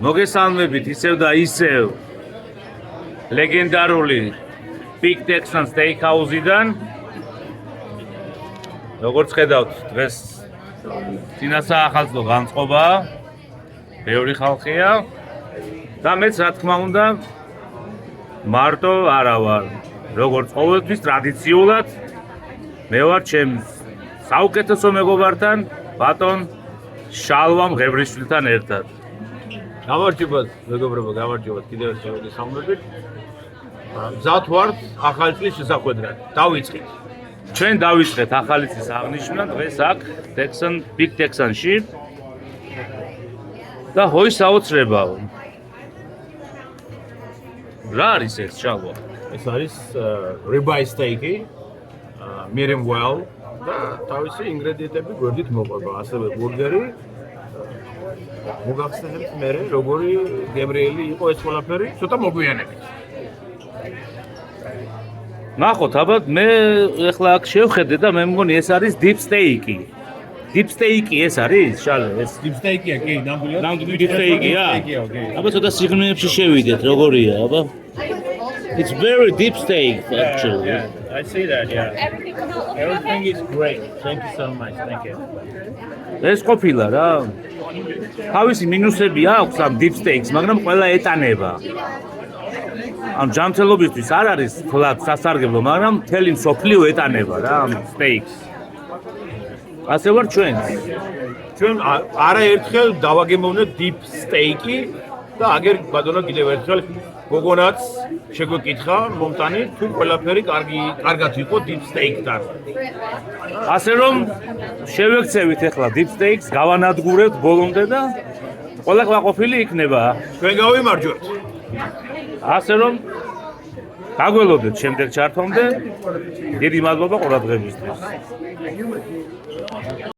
მოგესალმებით ისევ და ისევ ლეგენდარული Big Texan Steakhouse-დან. როგორც ხედავთ, დღეს წინასაახალწლო განწყობაა. ბევრი ხალხია და მეც რა თქმა უნდა მარტო არა ვარ. როგორც ყოველთვის ტრადიციულად მე ვარ ჩემს საუკეთესო მეგობართან, ბატონ შალვამ ღებრიშვილთან ერთად. გამარჯობათ, მეგობრებო, გამარჯობათ კიდევ ერთხელ მოგესალმებით. მზად ვართ ახალი წლის შესახვედრად. დავიწყეთ. ჩვენ დავიწყეთ ახალი წლის აღნიშვნა დღეს აქ Big Texan-ში. და ჰოი საოცრებაო. რა არის ეს შალვა? ეს არის ribeye steak-ი, medium well და თავისი ინგრედიენტები გვერდით მოყვება, ასევე ბურგერი. მოგახსენებთ მე როგორი გემრიელი იყო ეს ყველაფერი, ცოტა მოგვიანებით. ნახოთ, აბა მე ეხლა აქ შევხედე და მე მგონი ეს არის deep steak-ი. Deep steak-ი ეს არის, შალე, ეს deep steak-ია, კი, ნამდვილად. ნამდვილი deep steak-ია. ოკეი. აბა ცოტა სიღრმეებში შევიდეთ, როგორია, აბა. It's very deep steak actually. Yeah, I see that, yeah. Everything is great. Thank you so much. Thank you. ეს ყოფილა რა. თავისი მინუსები აქვს ამ deep steaks, მაგრამ ყველა ეტანება. ამ ჯანმრთელობისთვის არ არის თლად სასარგებლო, მაგრამ მთელი მსოფლიო ეტანება რა ამ steaks. ასე ვარ ჩვენ. ჩვენ არაერთხელ დავაგემოვნეთ deep steak-ი და აგერ ბატონო კიდევ ერთხელ გოგონაც შეგვეკითხა მომტანი თუ ყველაფერი კარგად იყო deep steak-თან. ასე რომ შევექცევით ახლა deep steaks, გავანადგურებთ ბოლომდე და ყველა ყოფილი იქნება. ჩვენ გავიმარჯვებთ. ასე რომ დაგველოდეთ შემდეგ ჩართვამდე. დიდი მადლობა ყურადღებისთვის.